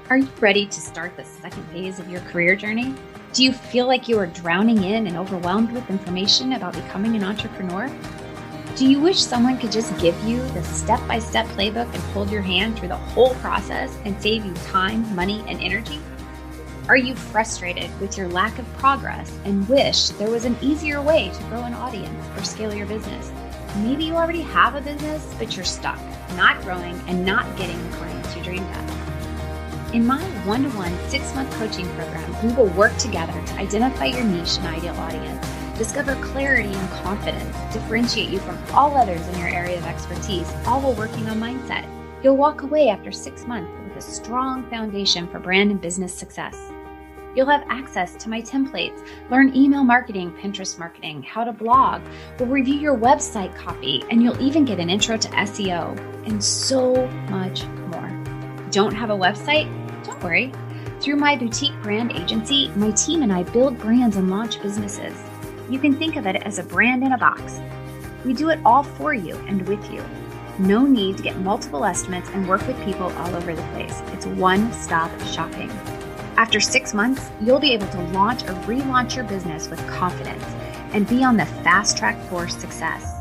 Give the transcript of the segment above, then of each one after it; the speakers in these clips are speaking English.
Are you ready to start the second phase of your career journey? Do you feel like you are drowning in and overwhelmed with information about becoming an entrepreneur? Do you wish someone could just give you the step-by-step playbook and hold your hand through the whole process and save you time, money, and energy? Are you frustrated with your lack of progress and wish there was an easier way to grow an audience or scale your business? Maybe you already have a business, but you're stuck, not growing and not getting the clients you dreamed of. In my one-to-one 6-month coaching program, we will work together to identify your niche and ideal audience, discover clarity and confidence, differentiate you from all others in your area of expertise, all while working on mindset. You'll walk away after 6 months with a strong foundation for brand and business success. You'll have access to my templates, learn email marketing, Pinterest marketing, how to blog, we'll review your website copy, and you'll even get an intro to SEO, and so much more. Don't have a website? Don't worry. Through my boutique brand agency, my team and I build brands and launch businesses. You can think of it as a brand in a box. We do it all for you and with you. No need to get multiple estimates and work with people all over the place. It's one-stop shopping. After 6 months, you'll be able to launch or relaunch your business with confidence and be on the fast track for success.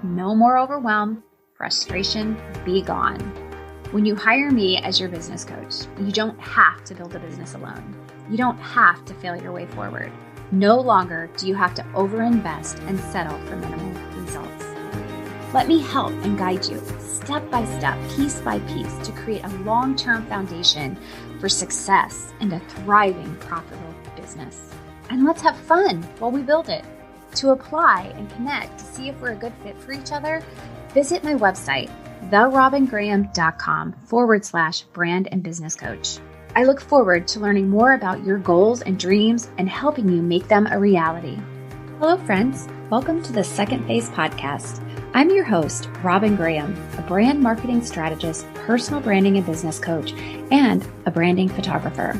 No more overwhelm, frustration, be gone. When you hire me as your business coach, you don't have to build a business alone. You don't have to fail your way forward. No longer do you have to overinvest and settle for minimal results. Let me help and guide you step by step, piece by piece, to create a long-term foundation for success and a thriving, profitable business. And let's have fun while we build it. To apply and connect to see if we're a good fit for each other, visit my website, therobingraham.com/brand and business coach. I look forward to learning more about your goals and dreams and helping you make them a reality. Hello, friends. Welcome to the Second Phase podcast. I'm your host, Robin Graham, a brand marketing strategist, personal branding and business coach, and a branding photographer.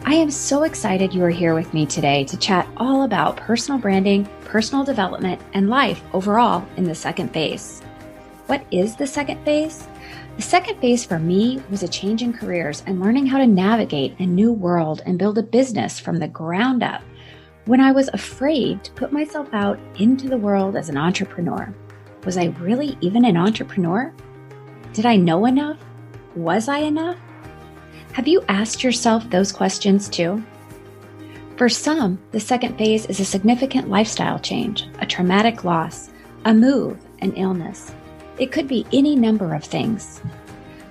I am so excited you are here with me today to chat all about personal branding, personal development, and life overall in the second phase. What is the second phase? The second phase for me was a change in careers and learning how to navigate a new world and build a business from the ground up when I was afraid to put myself out into the world as an entrepreneur. Was I really even an entrepreneur? Did I know enough? Was I enough? Have you asked yourself those questions too? For some, the second phase is a significant lifestyle change, a traumatic loss, a move, an illness. It could be any number of things.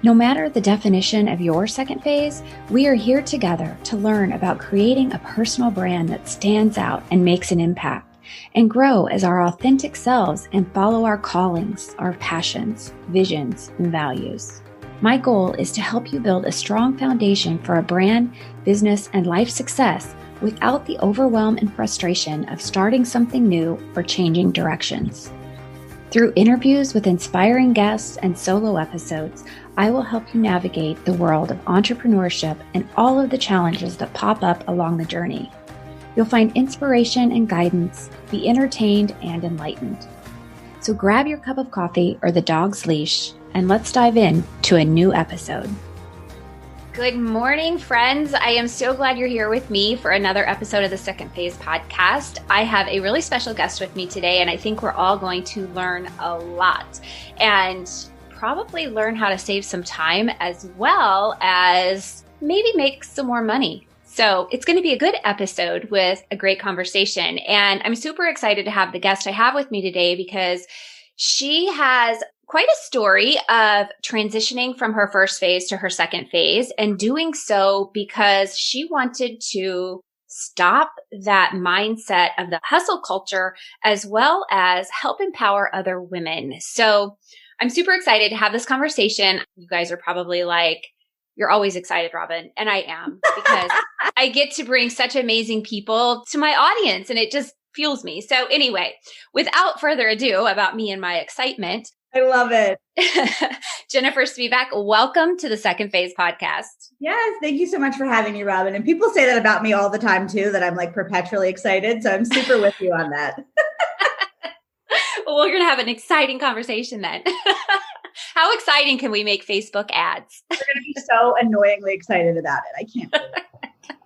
No matter the definition of your second phase, we are here together to learn about creating a personal brand that stands out and makes an impact, and grow as our authentic selves and follow our callings, our passions, visions, and values. My goal is to help you build a strong foundation for a brand, business, and life success without the overwhelm and frustration of starting something new or changing directions. Through interviews with inspiring guests and solo episodes, I will help you navigate the world of entrepreneurship and all of the challenges that pop up along the journey. You'll find inspiration and guidance, be entertained and enlightened. So grab your cup of coffee or the dog's leash, and let's dive in to a new episode. Good morning, friends. I am so glad you're here with me for another episode of the Second Phase podcast. I have a really special guest with me today, and I think we're all going to learn a lot and probably learn how to save some time as well as maybe make some more money. So it's going to be a good episode with a great conversation. And I'm super excited to have the guest I have with me today because she has quite a story of transitioning from her first phase to her second phase, and doing so because she wanted to stop that mindset of the hustle culture as well as help empower other women. So I'm super excited to have this conversation. You guys are probably like, you're always excited, Robin. And I am, because I get to bring such amazing people to my audience, and it just fuels me. So anyway, without further ado about me and my excitement, I love it. Jennifer Spivak, welcome to the Second Phase podcast. Yes, thank you so much for having me, Robin. And people say that about me all the time too, that I'm like perpetually excited. So I'm super with you on that. Well, we're going to have an exciting conversation then. How exciting can we make Facebook ads? We're going to be so annoyingly excited about it. I can't believe it.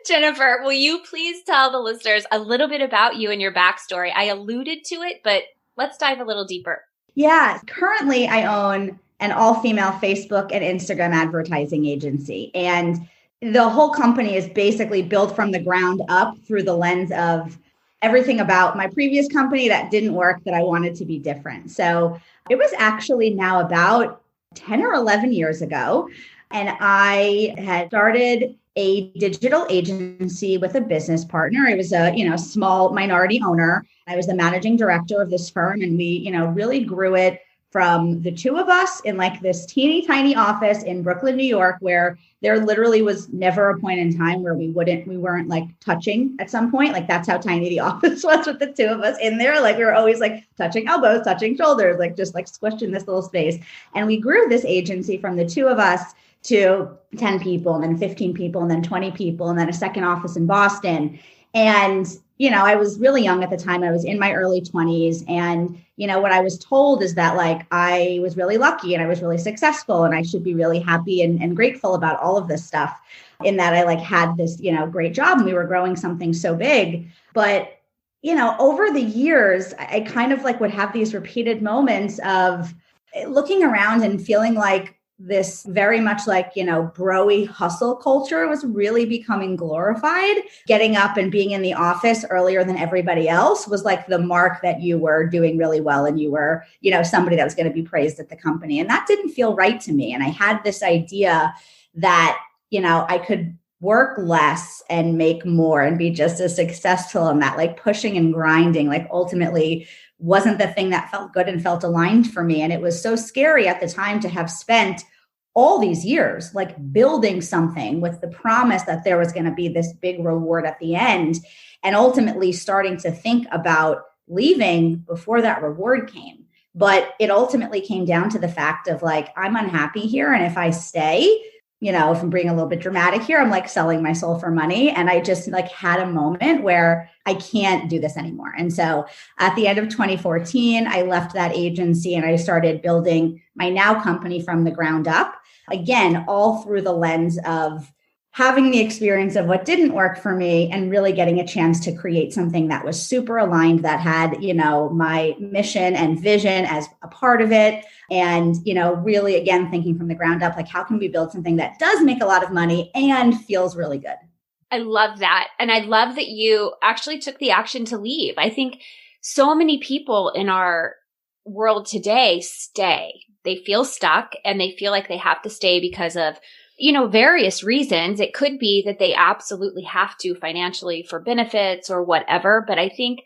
Jennifer, will you please tell the listeners a little bit about you and your backstory? I alluded to it, but let's dive a little deeper. Yeah. Currently, I own an all-female Facebook and Instagram advertising agency. And the whole company is basically built from the ground up through the lens of everything about my previous company that didn't work that I wanted to be different. So it was actually now about 10 or 11 years ago. And I had started a digital agency with a business partner. It was a, small minority owner. I was the managing director of this firm, and we, really grew it from the two of us in like this teeny tiny office in Brooklyn, New York, where there literally was never a point in time where we weren't like touching at some point. Like that's how tiny the office was with the two of us in there. Like we were always like touching elbows, touching shoulders, like just like squished in this little space. And we grew this agency from the two of us to 10 people and then 15 people and then 20 people and then a second office in Boston. And, I was really young at the time. I was in my early 20s. And, what I was told is that like I was really lucky and I was really successful and I should be really happy and grateful about all of this stuff, in that I like had this, great job and we were growing something so big. But, over the years, I kind of like would have these repeated moments of looking around and feeling like this very much like, bro-y hustle culture was really becoming glorified. Getting up and being in the office earlier than everybody else was like the mark that you were doing really well and you were, somebody that was going to be praised at the company. And that didn't feel right to me. And I had this idea that, I could work less and make more and be just as successful, and that like pushing and grinding, like ultimately wasn't the thing that felt good and felt aligned for me. And it was so scary at the time to have spent all these years like building something with the promise that there was going to be this big reward at the end, and ultimately starting to think about leaving before that reward came. But it ultimately came down to the fact of like, I'm unhappy here. And if I stay, if I'm being a little bit dramatic here, I'm like selling my soul for money. And I just like had a moment where I can't do this anymore. And so at the end of 2014, I left that agency and I started building my now company from the ground up. Again, all through the lens of having the experience of what didn't work for me and really getting a chance to create something that was super aligned, that had, my mission and vision as a part of it. And, really, again, thinking from the ground up, like how can we build something that does make a lot of money and feels really good? I love that. And I love that you actually took the action to leave. I think so many people in our world today stay. They feel stuck and they feel like they have to stay because of, various reasons. It could be that they absolutely have to financially for benefits or whatever. But I think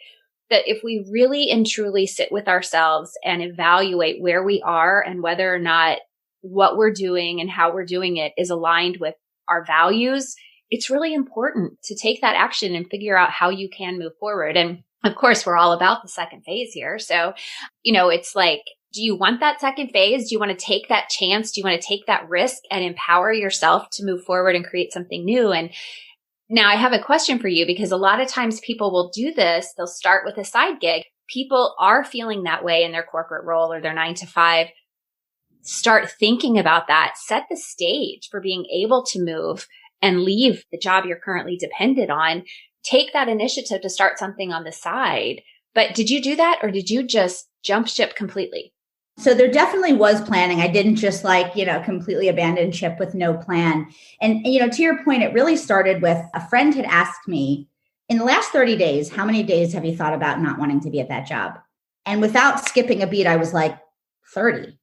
that if we really and truly sit with ourselves and evaluate where we are and whether or not what we're doing and how we're doing it is aligned with our values, it's really important to take that action and figure out how you can move forward. And of course, we're all about the second phase here. So, it's like, do you want that second phase? Do you want to take that chance? Do you want to take that risk and empower yourself to move forward and create something new? And now I have a question for you, because a lot of times people will do this. They'll start with a side gig. People are feeling that way in their corporate role or their 9-to-5. Start thinking about that. Set the stage for being able to move and leave the job you're currently dependent on. Take that initiative to start something on the side. But did you do that, or did you just jump ship completely? So there definitely was planning. I didn't just completely abandon ship with no plan. And, to your point, it really started with a friend had asked me, in the last 30 days, how many days have you thought about not wanting to be at that job? And without skipping a beat, I was like, 30.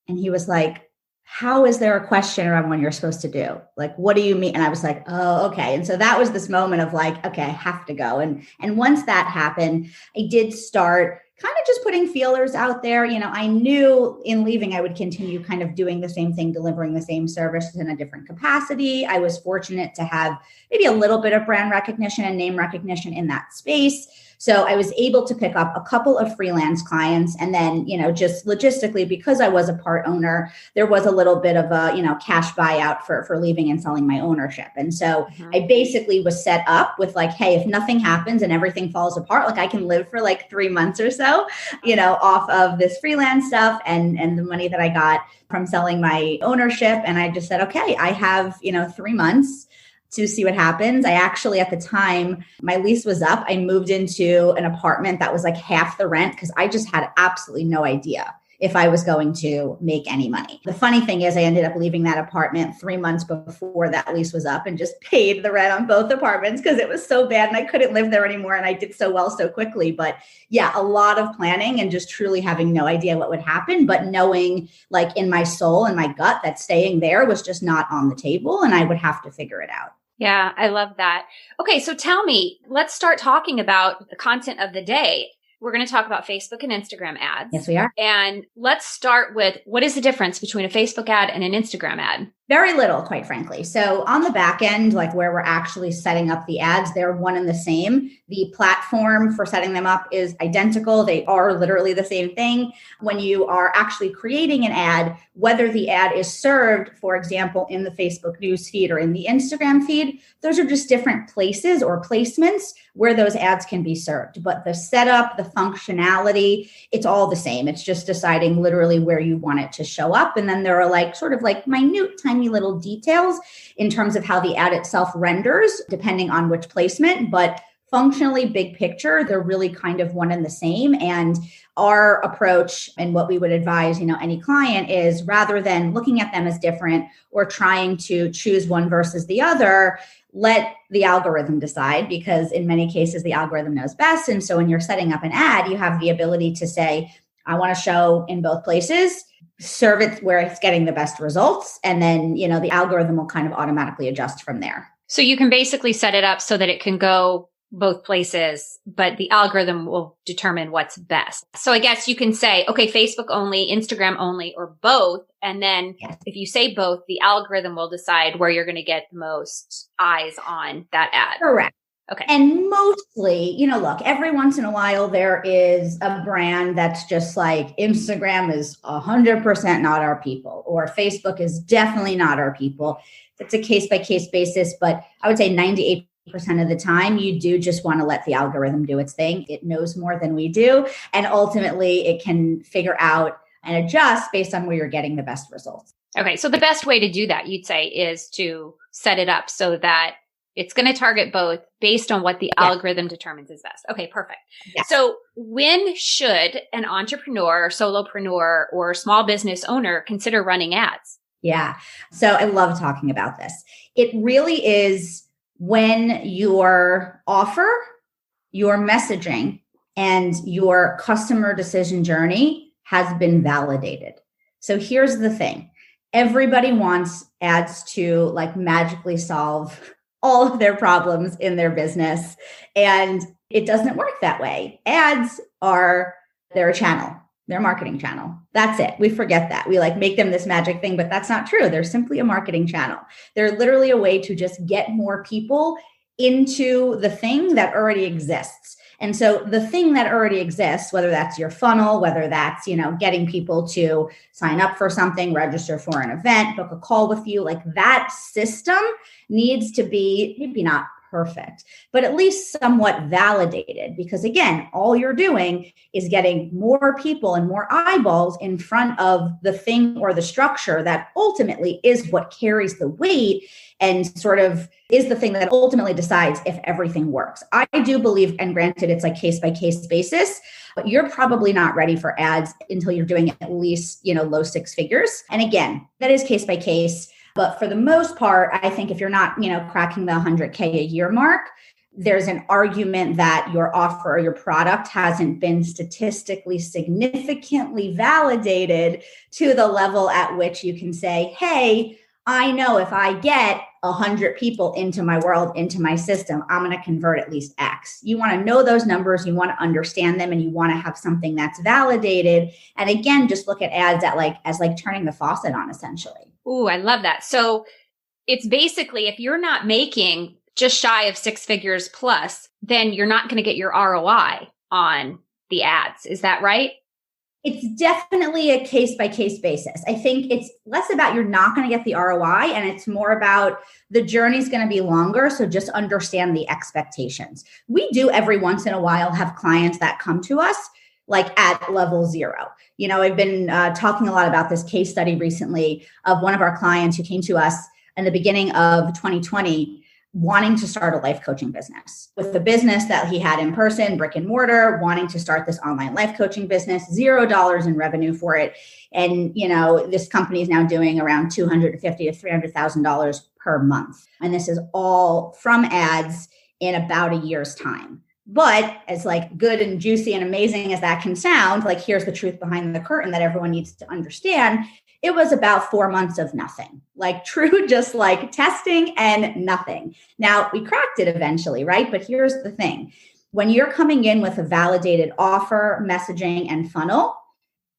And he was like, how is there a question around when you're supposed to do? Like, what do you mean? And I was like, oh, okay. And so that was this moment of like, okay, I have to go. And once that happened, I did start kind of just putting feelers out there. I knew in leaving, I would continue kind of doing the same thing, delivering the same service in a different capacity. I was fortunate to have maybe a little bit of brand recognition and name recognition in that space. So I was able to pick up a couple of freelance clients. And then, just logistically, because I was a part owner, there was a little bit of a, cash buyout for leaving and selling my ownership. And so I basically was set up with like, hey, if nothing happens and everything falls apart, like I can live for like 3 months or so so, off of this freelance stuff and the money that I got from selling my ownership. And I just said, okay, I have, 3 months to see what happens. I actually, at the time, my lease was up. I moved into an apartment that was like half the rent because I just had absolutely no idea if I was going to make any money. The funny thing is I ended up leaving that apartment 3 months before that lease was up and just paid the rent on both apartments because it was so bad and I couldn't live there anymore. And I did so well so quickly. But yeah, a lot of planning and just truly having no idea what would happen, but knowing like in my soul and my gut that staying there was just not on the table and I would have to figure it out. Yeah, I love that. Okay, so tell me, let's start talking about the content of the day. We're going to talk about Facebook and Instagram ads. Yes, we are. And let's start with, what is the difference between a Facebook ad and an Instagram ad? Very little, quite frankly. So on the back end, like where we're actually setting up the ads, they're one and the same. The platform for setting them up is identical. They are literally the same thing. When you are actually creating an ad, whether the ad is served, for example, in the Facebook news feed or in the Instagram feed, those are just different places or placements where those ads can be served. But the setup, the functionality, it's all the same. It's just deciding literally where you want it to show up. And then there are like sort of like minute, tiny little details in terms of how the ad itself renders, depending on which placement. But functionally, big picture, they're really kind of one and the same. And our approach and what we would advise, any client is rather than looking at them as different or trying to choose one versus the other, let the algorithm decide, because in many cases, the algorithm knows best. And so when you're setting up an ad, you have the ability to say, I want to show in both places, serve it where it's getting the best results. And then, the algorithm will kind of automatically adjust from there. So you can basically set it up so that it can go both places, but the algorithm will determine what's best. So I guess you can say, okay, Facebook only, Instagram only, or both. And then if you say both, the algorithm will decide where you're going to get the most eyes on that ad. Correct. Okay. And mostly, look, every once in a while, there is a brand that's just like Instagram is 100% not our people, or Facebook is definitely not our people. It's a case by case basis, but I would say 98% of the time, you do just want to let the algorithm do its thing. It knows more than we do. And ultimately, it can figure out and adjust based on where you're getting the best results. Okay. So the best way to do that, you'd say, is to set it up so that it's going to target both based on what the algorithm determines is best. Okay, perfect. Yes. So when should an entrepreneur or solopreneur or small business owner consider running ads? Yeah. So I love talking about this. It really is when your offer, your messaging, and your customer decision journey has been validated. So here's the thing. Everybody wants ads to like magically solve all of their problems in their business. And it doesn't work that way. Ads they're a channel. They're a marketing channel. That's it. We forget that. We make them this magic thing, but that's not true. They're simply a marketing channel. They're literally a way to just get more people into the thing that already exists. And so the thing that already exists, whether that's your funnel, whether that's, getting people to sign up for something, register for an event, book a call with you, that system needs to be maybe not perfect, but at least somewhat validated. Because again, all you're doing is getting more people and more eyeballs in front of the thing or the structure that ultimately is what carries the weight and sort of is the thing that ultimately decides if everything works. I do believe, and granted, it's case by case basis, but you're probably not ready for ads until you're doing at least, low six figures. And again, that is case by case. But for the most part, I think if you're not, cracking the 100K a year mark, there's an argument that your offer or your product hasn't been statistically significantly validated to the level at which you can say, hey, I know if I get 100 people into my world, into my system, I'm going to convert at least X. You want to know those numbers, you want to understand them, and you want to have something that's validated. And again, just look at ads as turning the faucet on, essentially. Ooh, I love that. So it's basically, if you're not making just shy of 6 figures plus, then you're not going to get your ROI on the ads. Is that right? It's definitely a case by case basis. I think it's less about you're not going to get the ROI, and it's more about the journey's going to be longer. So just understand the expectations. We do every once in a while have clients that come to us like at level 0. I've been talking a lot about this case study recently of one of our clients who came to us in the beginning of 2020 wanting to start a life coaching business with the business that he had in person, brick and mortar, wanting to start this online life coaching business, $0 in revenue for it. And, this company is now doing around $250,000 to $300,000 per month. And this is all from ads in about a year's time. But as like good and juicy and amazing as that can sound, like here's the truth behind the curtain that everyone needs to understand. It was about 4 months of nothing, like true, just like testing and nothing. Now we cracked it eventually, right? But here's the thing. When you're coming in with a validated offer, messaging, and funnel,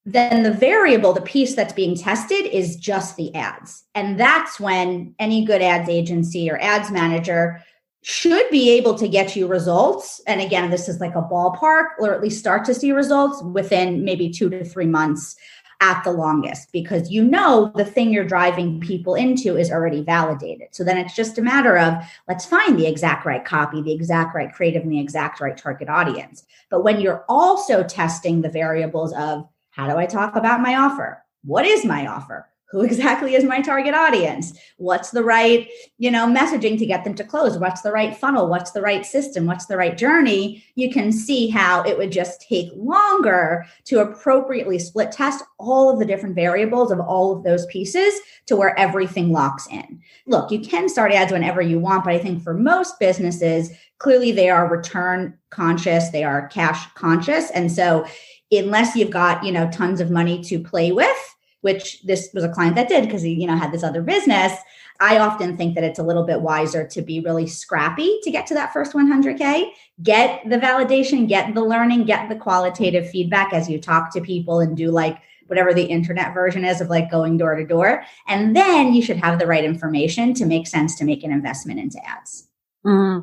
then the variable, the piece that's being tested is just the ads. And that's when any good ads agency or ads manager should be able to get you results. And again, this is like a ballpark, or at least start to see results within maybe 2 to 3 months at the longest, because the thing you're driving people into is already validated. So then it's just a matter of let's find the exact right copy, the exact right creative, and the exact right target audience. But when you're also testing the variables of how do I talk about my offer? What is my offer? Who exactly is my target audience? What's the right, messaging to get them to close? What's the right funnel? What's the right system? What's the right journey? You can see how it would just take longer to appropriately split test all of the different variables of all of those pieces to where everything locks in. Look, you can start ads whenever you want, but I think for most businesses, clearly they are return conscious, they are cash conscious. And so unless you've got, tons of money to play with, which this was a client that did because he, had this other business. I often think that it's a little bit wiser to be really scrappy to get to that first 100K, get the validation, get the learning, get the qualitative feedback as you talk to people and do like whatever the internet version is of like going door to door. And then you should have the right information to make sense to make an investment into ads.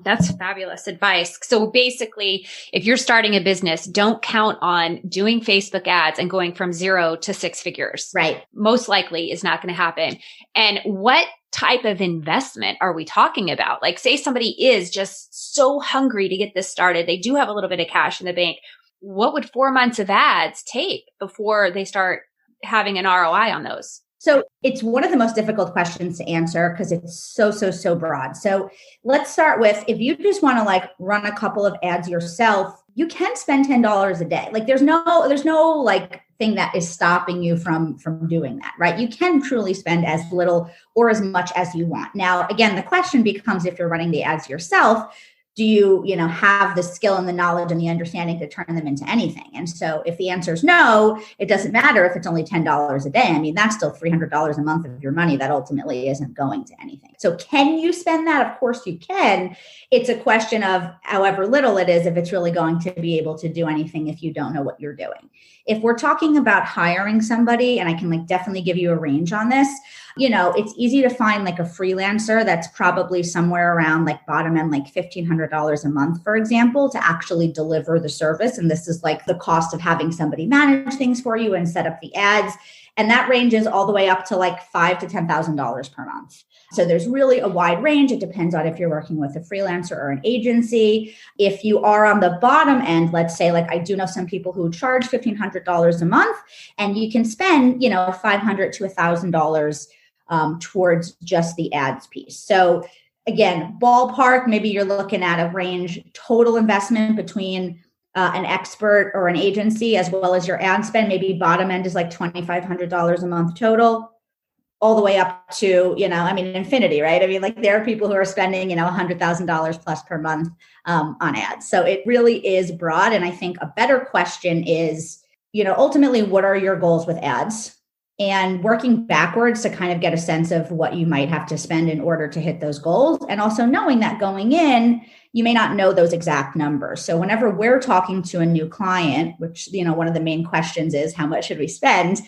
That's fabulous advice. So basically, if you're starting a business, don't count on doing Facebook ads and going from 0 to 6 figures. Right. Most likely is not going to happen. And what type of investment are we talking about? Like say somebody is just so hungry to get this started. They do have a little bit of cash in the bank. What would 4 months of ads take before they start having an ROI on those? So it's one of the most difficult questions to answer because it's so broad. So let's start with, if you just want to like run a couple of ads yourself, you can spend $10 a day. Like there's no like thing that is stopping you from doing that, right? You can truly spend as little or as much as you want. Now, again, the question becomes, if you're running the ads yourself, do you, have the skill and the knowledge and the understanding to turn them into anything? And so if the answer is no, it doesn't matter if it's only $10 a day. I mean, that's still $300 a month of your money that ultimately isn't going to anything. So can you spend that? Of course you can. It's a question of however little it is, if it's really going to be able to do anything if you don't know what you're doing. If we're talking about hiring somebody, and I can like definitely give you a range on this, it's easy to find like a freelancer that's probably somewhere around like bottom end, like $1,500 a month, for example, to actually deliver the service. And this is like the cost of having somebody manage things for you and set up the ads. And that ranges all the way up to like $5,000 to $10,000 per month. So there's really a wide range. It depends on if you're working with a freelancer or an agency. If you are on the bottom end, let's say, like I do know some people who charge $1,500 a month, and you can spend, $500 to $1,000 towards just the ads piece. So again, ballpark, maybe you're looking at a range total investment between an expert or an agency as well as your ad spend. Maybe bottom end is like $2,500 a month total, all the way up to, infinity, right? I mean, like there are people who are spending, $100,000 plus per month on ads. So it really is broad. And I think a better question is, ultimately, what are your goals with ads? And working backwards to kind of get a sense of what you might have to spend in order to hit those goals. And also knowing that going in, you may not know those exact numbers. So whenever we're talking to a new client, which, one of the main questions is, how much should we spend?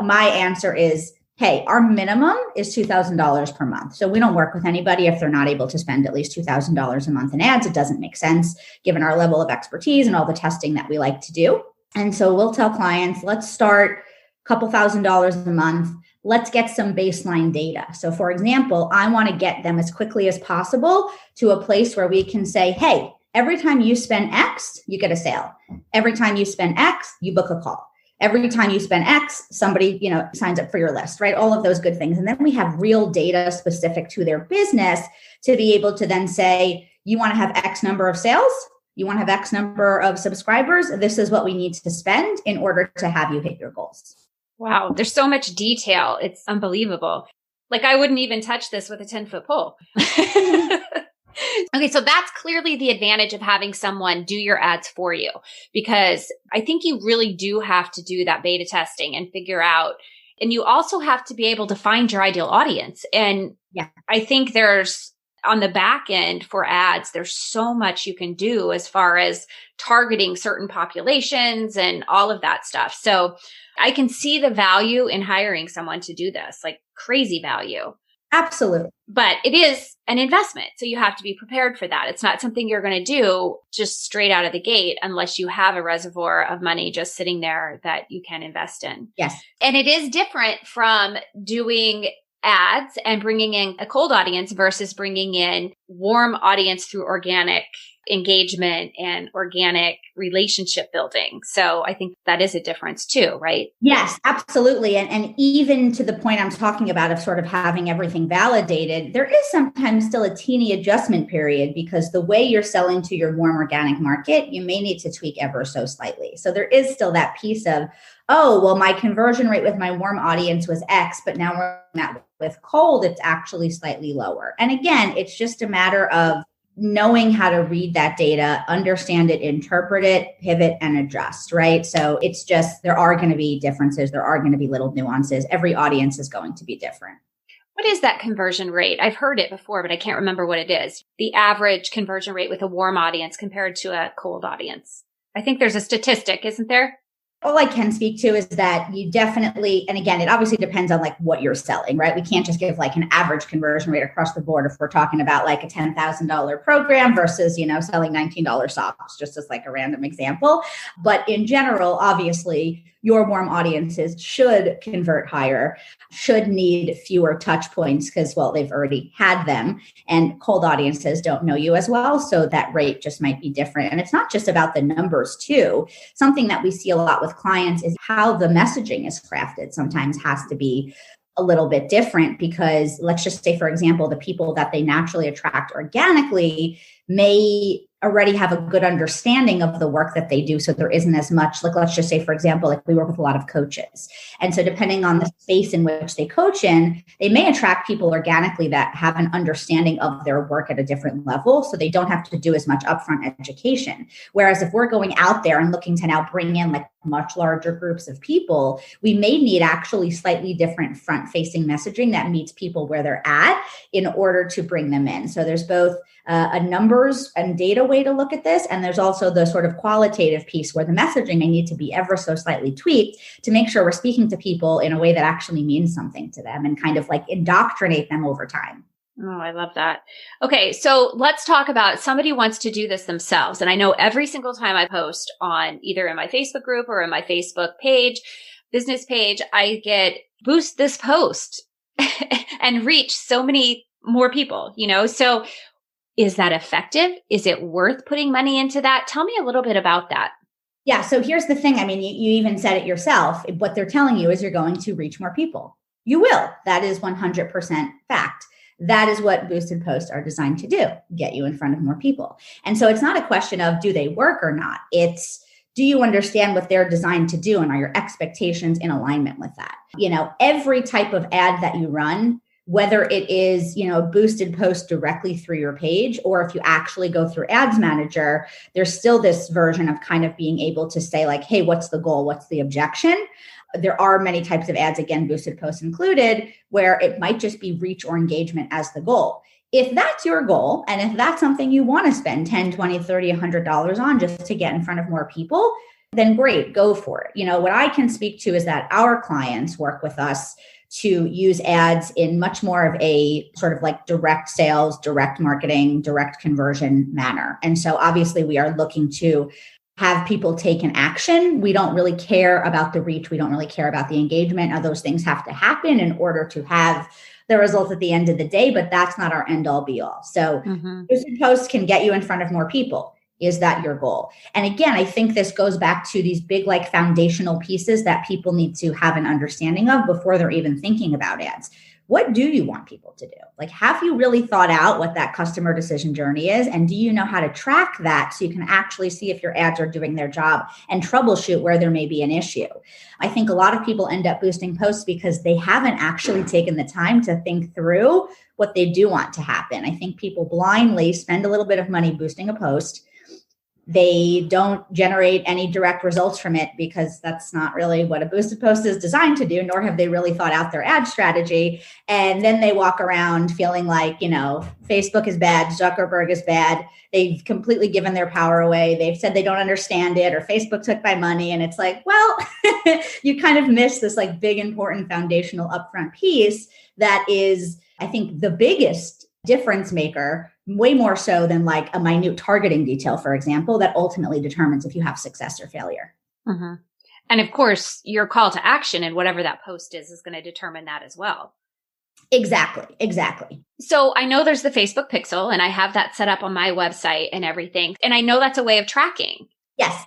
My answer is, hey, our minimum is $2,000 per month. So we don't work with anybody if they're not able to spend at least $2,000 a month in ads. It doesn't make sense given our level of expertise and all the testing that we like to do. And so we'll tell clients, let's start couple $1,000s a month. Let's get some baseline data. So for example, I want to get them as quickly as possible to a place where we can say, hey, every time you spend X, you get a sale. Every time you spend X, you book a call. Every time you spend X, somebody, signs up for your list, right? All of those good things. And then we have real data specific to their business to be able to then say, you want to have X number of sales? You want to have X number of subscribers? This is what we need to spend in order to have you hit your goals. Wow. There's so much detail. It's unbelievable. Like I wouldn't even touch this with a 10-foot pole. Okay. So that's clearly the advantage of having someone do your ads for you, because I think you really do have to do that beta testing and figure out, and you also have to be able to find your ideal audience. And yeah, I think there's on the back end for ads, there's so much you can do as far as targeting certain populations and all of that stuff. So I can see the value in hiring someone to do this, like crazy value. Absolutely. But it is an investment. So you have to be prepared for that. It's not something you're going to do just straight out of the gate unless you have a reservoir of money just sitting there that you can invest in. Yes. And it is different from doing ads and bringing in a cold audience versus bringing in warm audience through organic engagement and organic relationship building. So I think that is a difference too, right? Yes, absolutely. And even to the point I'm talking about of sort of having everything validated, there is sometimes still a teeny adjustment period because the way you're selling to your warm organic market, you may need to tweak ever so slightly. So there is still that piece of, oh, well, my conversion rate with my warm audience was X, but now we're that with cold, it's actually slightly lower. And again, it's just a matter of knowing how to read that data, understand it, interpret it, pivot, and adjust, right? So it's just, there are going to be differences. There are going to be little nuances. Every audience is going to be different. What is that conversion rate? I've heard it before, but I can't remember what it is. The average conversion rate with a warm audience compared to a cold audience. I think there's a statistic, isn't there? All I can speak to is that you definitely, and again, it obviously depends on like what you're selling, right? We can't just give like an average conversion rate across the board if we're talking about like a $10,000 program versus, selling $19 socks, just as like a random example. But in general, obviously, your warm audiences should convert higher, should need fewer touch points because, well, they've already had them. And cold audiences don't know you as well. So that rate just might be different. And it's not just about the numbers too. Something that we see a lot with clients is how the messaging is crafted sometimes has to be a little bit different because let's just say, for example, the people that they naturally attract organically may already have a good understanding of the work that they do. So there isn't as much, like, let's just say, for example, like we work with a lot of coaches. And so depending on the space in which they coach in, they may attract people organically that have an understanding of their work at a different level. So they don't have to do as much upfront education. Whereas if we're going out there and looking to now bring in like much larger groups of people, we may need actually slightly different front-facing messaging that meets people where they're at in order to bring them in. So there's both a numbers and data way to look at this. And there's also the sort of qualitative piece where the messaging may need to be ever so slightly tweaked to make sure we're speaking to people in a way that actually means something to them and kind of like indoctrinate them over time. Oh, I love that. Okay. So let's talk about somebody wants to do this themselves. And I know every single time I post on either in my Facebook group or in my Facebook page, business page, I get boost this post and reach so many more people, so is that effective? Is it worth putting money into that? Tell me a little bit about that. Yeah. So here's the thing. I mean, you even said it yourself. What they're telling you is you're going to reach more people. You will. That is 100% fact. That is what boosted posts are designed to do, get you in front of more people. And so it's not a question of do they work or not. It's do you understand what they're designed to do and are your expectations in alignment with that? Every type of ad that you run, whether it is, a boosted post directly through your page, or if you actually go through Ads Manager, there's still this version of kind of being able to say like, hey, what's the goal? What's the objection? There are many types of ads, again, boosted posts included, where it might just be reach or engagement as the goal. If that's your goal, and if that's something you want to spend $10, $20, $30, $100 on just to get in front of more people, then great, go for it. What I can speak to is that our clients work with us to use ads in much more of a sort of like direct sales, direct marketing, direct conversion manner. And so obviously we are looking to have people take an action. We don't really care about the reach. We don't really care about the engagement. Now, those things have to happen in order to have the results at the end of the day, but that's not our end all be all. So boosted posts can get you in front of more people. Is that your goal? And again, I think this goes back to these big, like foundational pieces that people need to have an understanding of before they're even thinking about ads. What do you want people to do? Like, have you really thought out what that customer decision journey is? And do you know how to track that so you can actually see if your ads are doing their job and troubleshoot where there may be an issue? I think a lot of people end up boosting posts because they haven't actually taken the time to think through what they do want to happen. I think people blindly spend a little bit of money boosting a post. They don't generate any direct results from it because that's not really what a boosted post is designed to do, nor have they really thought out their ad strategy. And then they walk around feeling like, Facebook is bad, Zuckerberg is bad. They've completely given their power away. They've said they don't understand it, or Facebook took my money. And it's like, well, you kind of miss this like big, important foundational upfront piece that is, I think, the biggest difference maker, way more so than like a minute targeting detail, for example, that ultimately determines if you have success or failure. Mm-hmm. And of course, your call to action and whatever that post is going to determine that as well. Exactly. So I know there's the Facebook pixel, and I have that set up on my website and everything. And I know that's a way of tracking. Yes.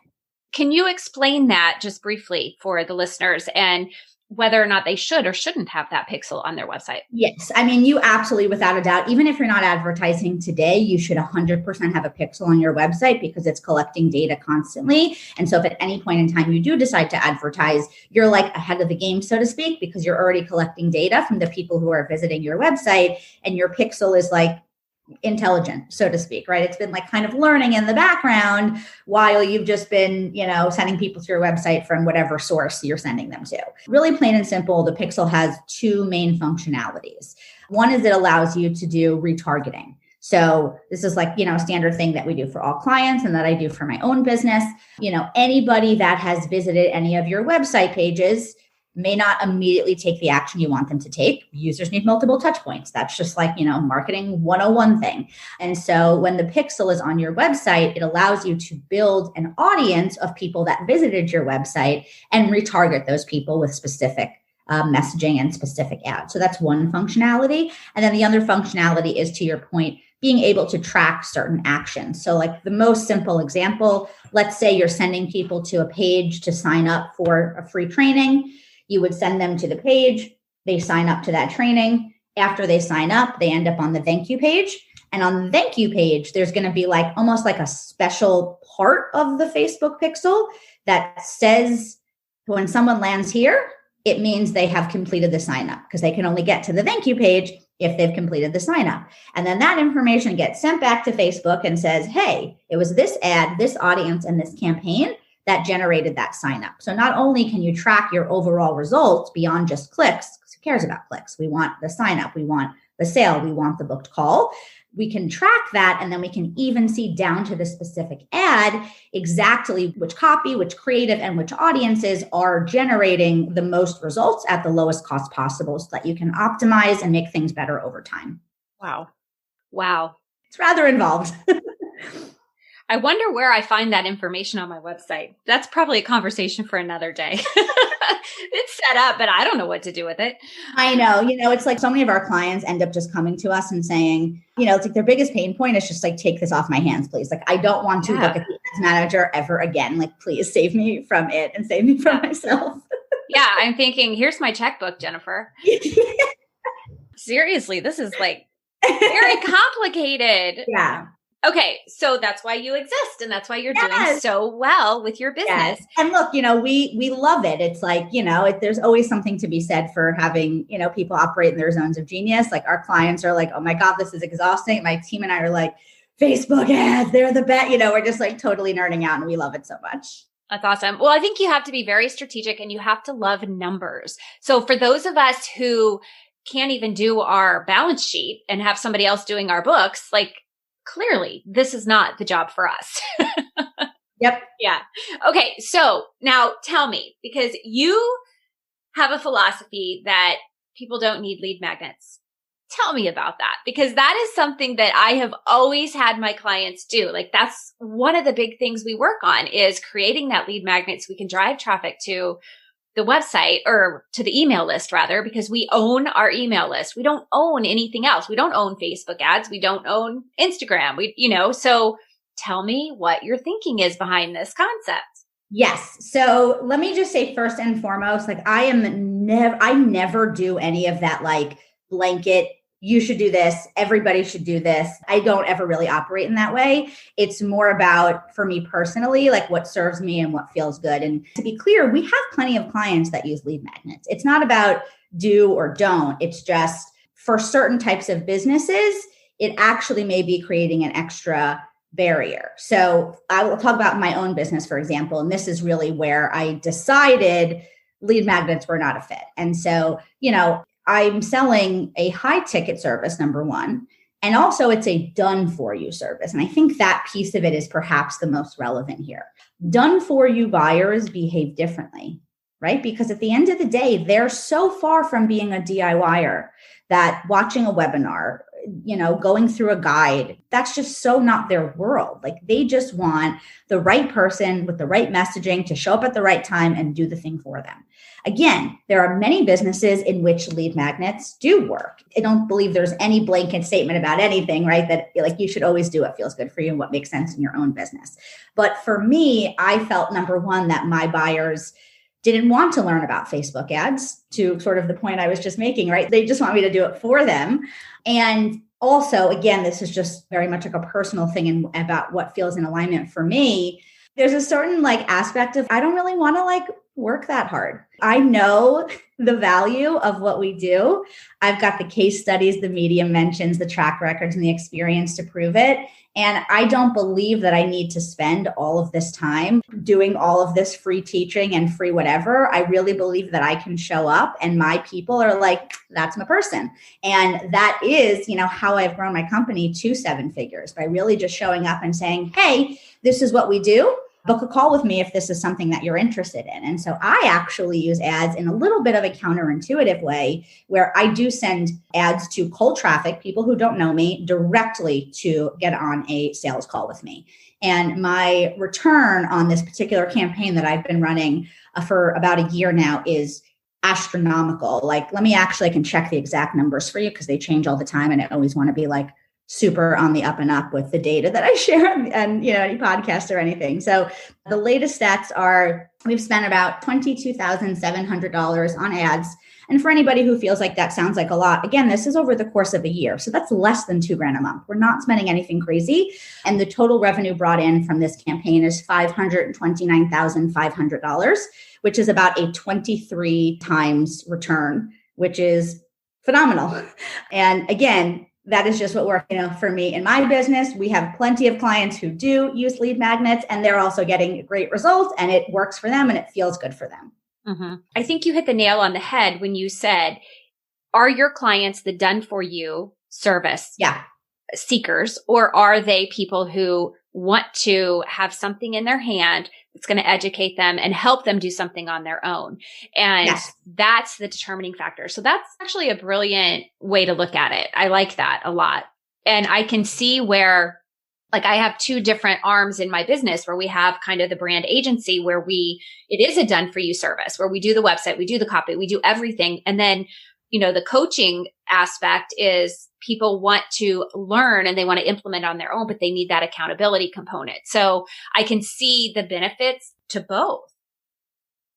Can you explain that just briefly for the listeners and whether or not they should or shouldn't have that pixel on their website? Yes. I mean, you absolutely, without a doubt, even if you're not advertising today, you should 100% have a pixel on your website because it's collecting data constantly. And so if at any point in time you do decide to advertise, you're like ahead of the game, so to speak, because you're already collecting data from the people who are visiting your website, and your pixel is like intelligent, so to speak, right? It's been like kind of learning in the background while you've just been, sending people to your website from whatever source you're sending them to. Really plain and simple, the pixel has two main functionalities. One is it allows you to do retargeting. So this is like, a standard thing that we do for all clients and that I do for my own business. Anybody that has visited any of your website pages may not immediately take the action you want them to take. Users need multiple touch points. That's just like, marketing 101 thing. And so when the pixel is on your website, it allows you to build an audience of people that visited your website and retarget those people with specific messaging and specific ads. So that's one functionality. And then the other functionality is, to your point, being able to track certain actions. So like the most simple example, let's say you're sending people to a page to sign up for a free training. You would send them to the page, they sign up to that training. After they sign up, they end up on the thank you page. And on the thank you page, there's going to be like almost like a special part of the Facebook pixel that says when someone lands here, it means they have completed the sign up, because they can only get to the thank you page if they've completed the sign up. And then that information gets sent back to Facebook and says, hey, it was this ad, this audience, and this campaign that generated that sign up. So not only can you track your overall results beyond just clicks, because who cares about clicks? We want the sign up, we want the sale, we want the booked call. We can track that, and then we can even see down to the specific ad exactly which copy, which creative, and which audiences are generating the most results at the lowest cost possible, so that you can optimize and make things better over time. Wow. It's rather involved. I wonder where I find that information on my website. That's probably a conversation for another day. It's set up, but I don't know what to do with it. I know, it's like so many of our clients end up just coming to us and saying, it's like their biggest pain point is just like, take this off my hands, please. Like, I don't want to look at the ads manager ever again. Like, please save me from it and save me from myself. Yeah. I'm thinking, here's my checkbook, Jennifer. Seriously, this is like very complicated. Yeah. Okay. So that's why you exist. And that's why you're doing so well with your business. Yes. And look, we love it. It's like, there's always something to be said for having, people operate in their zones of genius. Like our clients are like, oh my God, this is exhausting. My team and I are like, Facebook ads, they're the best. We're just like totally nerding out, and we love it so much. That's awesome. Well, I think you have to be very strategic, and you have to love numbers. So for those of us who can't even do our balance sheet and have somebody else doing our books, like, clearly, this is not the job for us. Yep. Yeah. Okay. So now tell me, because you have a philosophy that people don't need lead magnets. Tell me about that, because that is something that I have always had my clients do. Like, that's one of the big things we work on, is creating that lead magnet so we can drive traffic to the website, or to the email list rather, because we own our email list. We don't own anything else. We don't own Facebook ads. We don't own Instagram. So tell me what your thinking is behind this concept. Yes. So let me just say first and foremost, like I never do any of that like blanket, you should do this, everybody should do this. I don't ever really operate in that way. It's more about, for me personally, like what serves me and what feels good. And to be clear, we have plenty of clients that use lead magnets. It's not about do or don't. It's just for certain types of businesses, it actually may be creating an extra barrier. So I will talk about my own business, for example, and this is really where I decided lead magnets were not a fit. And so, I'm selling a high ticket service, number one, and also it's a done for you service. And I think that piece of it is perhaps the most relevant here. Done for you buyers behave differently, right? Because at the end of the day, they're so far from being a DIYer that watching a webinar, going through a guide, that's just so not their world. Like they just want the right person with the right messaging to show up at the right time and do the thing for them. Again, there are many businesses in which lead magnets do work. I don't believe there's any blanket statement about anything, right? That like you should always do what feels good for you and what makes sense in your own business. But for me, I felt number one, that my buyers didn't want to learn about Facebook ads, to sort of the point I was just making, right? They just want me to do it for them. And also, again, this is just very much like a personal thing and about what feels in alignment for me. There's a certain like aspect of, I don't really want to like work that hard. I know the value of what we do. I've got the case studies, the media mentions, the track records, and the experience to prove it. And I don't believe that I need to spend all of this time doing all of this free teaching and free whatever. I really believe that I can show up and my people are like, that's my person. And that is, how I've grown my company to 7 figures, by really just showing up and saying, hey, this is what we do. Book a call with me if this is something that you're interested in. And so I actually use ads in a little bit of a counterintuitive way, where I do send ads to cold traffic, people who don't know me, directly to get on a sales call with me. And my return on this particular campaign that I've been running for about a year now is astronomical. Like, I can check the exact numbers for you because they change all the time. And I always want to be like super on the up and up with the data that I share and any podcast or anything. So the latest stats are we've spent about $22,700 on ads. And for anybody who feels like that sounds like a lot, again, this is over the course of a year. So that's less than $2,000 a month. We're not spending anything crazy. And the total revenue brought in from this campaign is $529,500, which is about a 23 times return, which is phenomenal. And again, that is just what works, for me in my business. We have plenty of clients who do use lead magnets, and they're also getting great results, and it works for them and it feels good for them. Mm-hmm. I think you hit the nail on the head when you said, are your clients the done for you service seekers, or are they people who want to have something in their hand that's going to educate them and help them do something on their own? And that's the determining factor. So that's actually a brilliant way to look at it. I like that a lot. And I can see where, like, I have 2 different arms in my business where we have kind of the brand agency where it is a done for you service, where we do the website, we do the copy, we do everything. And then, the coaching aspect is people want to learn and they want to implement on their own, but they need that accountability component. So I can see the benefits to both.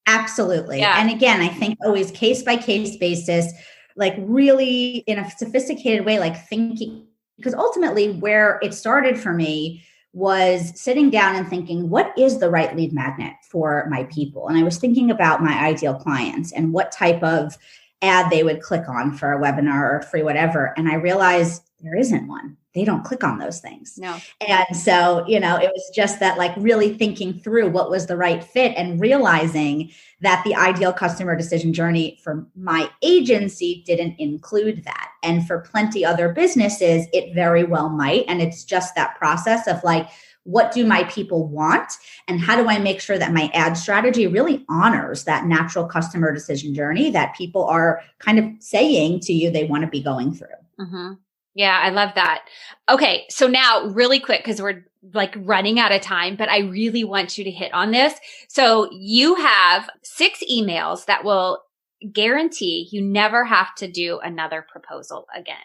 Absolutely. Yeah. And again, I think always case by case basis, like really in a sophisticated way, like thinking, because ultimately where it started for me was sitting down and thinking, what is the right lead magnet for my people? And I was thinking about my ideal clients and what type of ad they would click on for a webinar or free whatever. And I realized there isn't one. They don't click on those things. No. And so, it was just that like really thinking through what was the right fit and realizing that the ideal customer decision journey for my agency didn't include that. And for plenty other businesses, it very well might. And it's just that process of like, what do my people want? And how do I make sure that my ad strategy really honors that natural customer decision journey that people are kind of saying to you they want to be going through? Mm-hmm. Yeah, I love that. Okay. So now really quick, because we're like running out of time, but I really want you to hit on this. So you have 6 emails that will guarantee you never have to do another proposal again.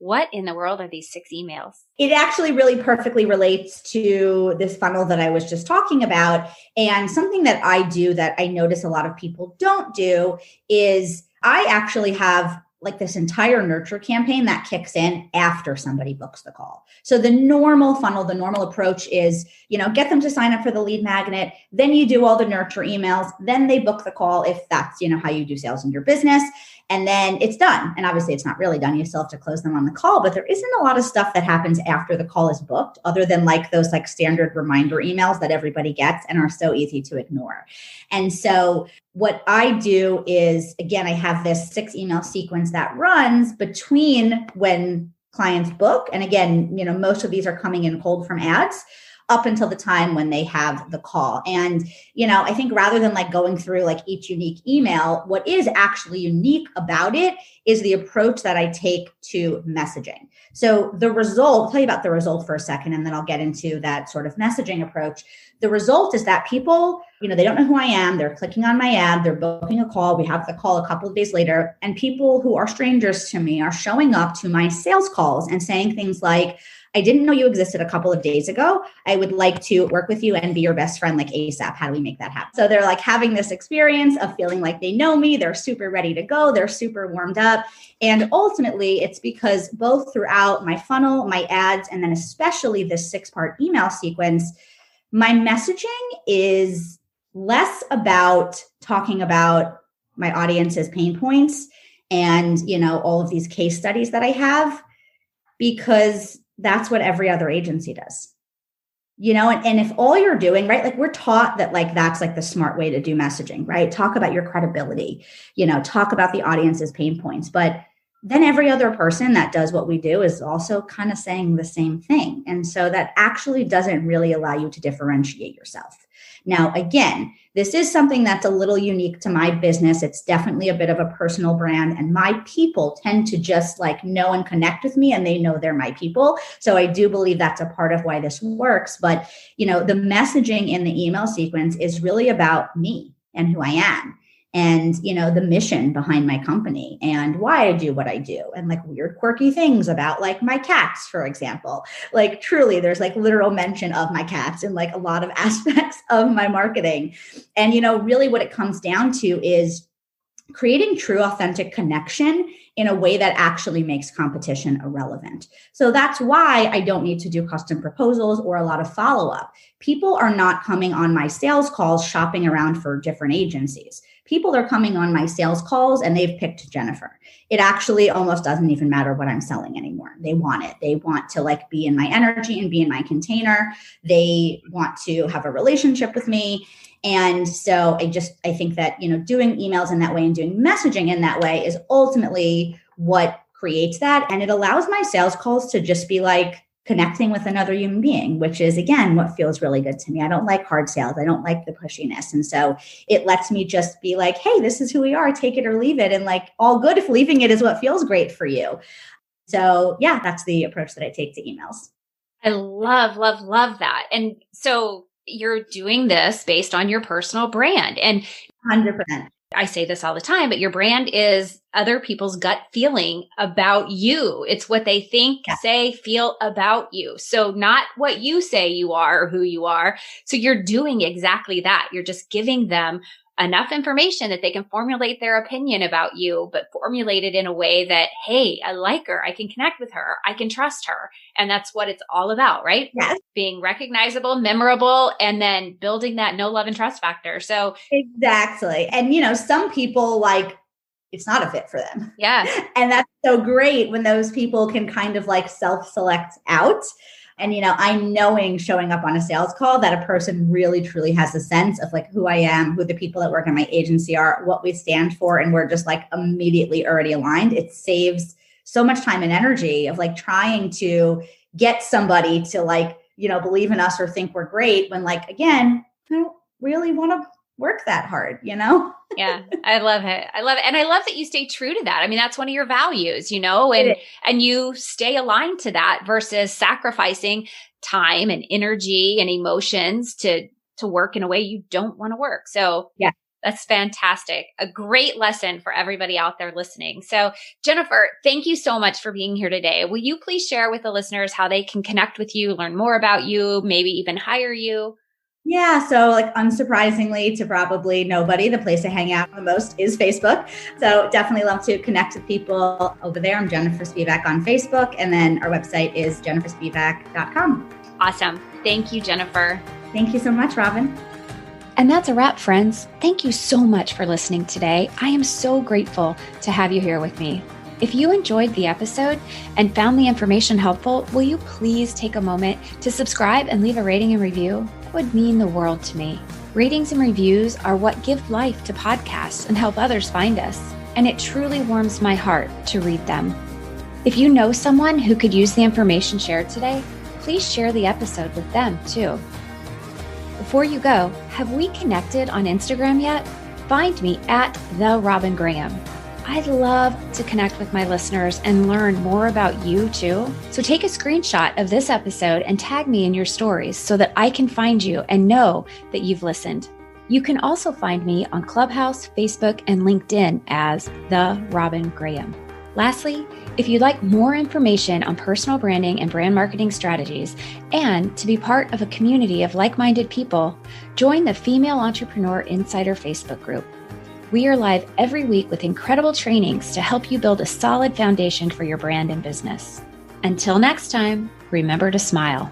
what in the world are these 6 emails? It actually really perfectly relates to this funnel that I was just talking about. And something that I do that I notice a lot of people don't do is I actually have like this entire nurture campaign that kicks in after somebody books the call. So the normal funnel, the normal approach is, get them to sign up for the lead magnet. Then you do all the nurture emails. Then they book the call if that's, how you do sales in your business. And then it's done. And obviously it's not really done. You still have to close them on the call, but there isn't a lot of stuff that happens after the call is booked other than like those like standard reminder emails that everybody gets and are so easy to ignore. And so what I do is, again, I have this 6 email sequence that runs between when clients book. And again, most of these are coming in cold from ads up until the time when they have the call. And, I think rather than like going through like each unique email, what is actually unique about it is the approach that I take to messaging. So the result, I'll tell you about the result for a second, and then I'll get into that sort of messaging approach. The result is that people, they don't know who I am. They're clicking on my ad. They're booking a call. We have the call a couple of days later. And people who are strangers to me are showing up to my sales calls and saying things like, I didn't know you existed a couple of days ago. I would like to work with you and be your best friend like ASAP. How do we make that happen? So they're like having this experience of feeling like they know me. They're super ready to go. They're super warmed up. And ultimately, it's because both throughout my funnel, my ads, and then especially this 6-part email sequence, my messaging is less about talking about my audience's pain points and, all of these case studies that I have, because that's what every other agency does, and if all you're doing, right, like we're taught that like, that's like the smart way to do messaging, right? Talk about your credibility, talk about the audience's pain points, but then every other person that does what we do is also kind of saying the same thing. And so that actually doesn't really allow you to differentiate yourself. Now, again, this is something that's a little unique to my business. It's definitely a bit of a personal brand, and my people tend to just like know and connect with me, and they know they're my people. So I do believe that's a part of why this works. But, the messaging in the email sequence is really about me and who I am. And, the mission behind my company and why I do what I do, and like weird, quirky things about like my cats, for example. Like truly, there's like literal mention of my cats in like a lot of aspects of my marketing. And, really what it comes down to is creating true, authentic connection in a way that actually makes competition irrelevant. So that's why I don't need to do custom proposals or a lot of follow-up. People are not coming on my sales calls shopping around for different agencies. People are coming on my sales calls and they've picked Jennifer. It actually almost doesn't even matter what I'm selling anymore. They want it. They want to like be in my energy and be in my container. They want to have a relationship with me. And so I think that, doing emails in that way and doing messaging in that way is ultimately what creates that. And it allows my sales calls to just be like connecting with another human being, which is, again, what feels really good to me. I don't like hard sales. I don't like the pushiness. And so it lets me just be like, hey, this is who we are. Take it or leave it. And like all good if leaving it is what feels great for you. So yeah, that's the approach that I take to emails. I love, love, love that. And so you're doing this based on your personal brand. And 100%. I say this all the time, but your brand is other people's gut feeling about you. It's what they think, say, feel about you. So not what you say you are or who you are. So you're doing exactly that. You're just giving them enough information that they can formulate their opinion about you, but formulate it in a way that, hey, I like her. I can connect with her. I can trust her. And that's what it's all about, right? Yes. Being recognizable, memorable, and then building that know, love, and trust factor. So exactly. And, some people like, it's not a fit for them. Yeah. And that's so great when those people can kind of like self-select out. And, I'm knowing showing up on a sales call that a person really, truly has a sense of like who I am, who the people that work in my agency are, what we stand for. And we're just like immediately already aligned. It saves so much time and energy of like trying to get somebody to like, believe in us or think we're great when like, again, I don't really want to work that hard, Yeah, I love it. I love it. And I love that you stay true to that. I mean, that's one of your values, and you stay aligned to that versus sacrificing time and energy and emotions to work in a way you don't want to work. So yeah, That's fantastic. A great lesson for everybody out there listening. So Jennifer, thank you so much for being here today. Will you please share with the listeners how they can connect with you, learn more about you, maybe even hire you? Yeah. So unsurprisingly to probably nobody, the place to hang out the most is Facebook. So definitely love to connect with people over there. I'm Jennifer Spivak on Facebook. And then our website is jenniferspivak.com. Awesome. Thank you, Jennifer. Thank you so much, Robin. And that's a wrap, friends. Thank you so much for listening today. I am so grateful to have you here with me. If you enjoyed the episode and found the information helpful, will you please take a moment to subscribe and leave a rating and review? That would mean the world to me. Ratings and reviews are what give life to podcasts and help others find us. And it truly warms my heart to read them. If you know someone who could use the information shared today, please share the episode with them too. Before you go, have we connected on Instagram yet? Find me at The Robin Graham. I'd love to connect with my listeners and learn more about you too. So take a screenshot of this episode and tag me in your stories so that I can find you and know that you've listened. You can also find me on Clubhouse, Facebook, and LinkedIn as The Robin Graham. Lastly, if you'd like more information on personal branding and brand marketing strategies and to be part of a community of like-minded people, join the Female Entrepreneur Insider Facebook group. We are live every week with incredible trainings to help you build a solid foundation for your brand and business. Until next time, remember to smile.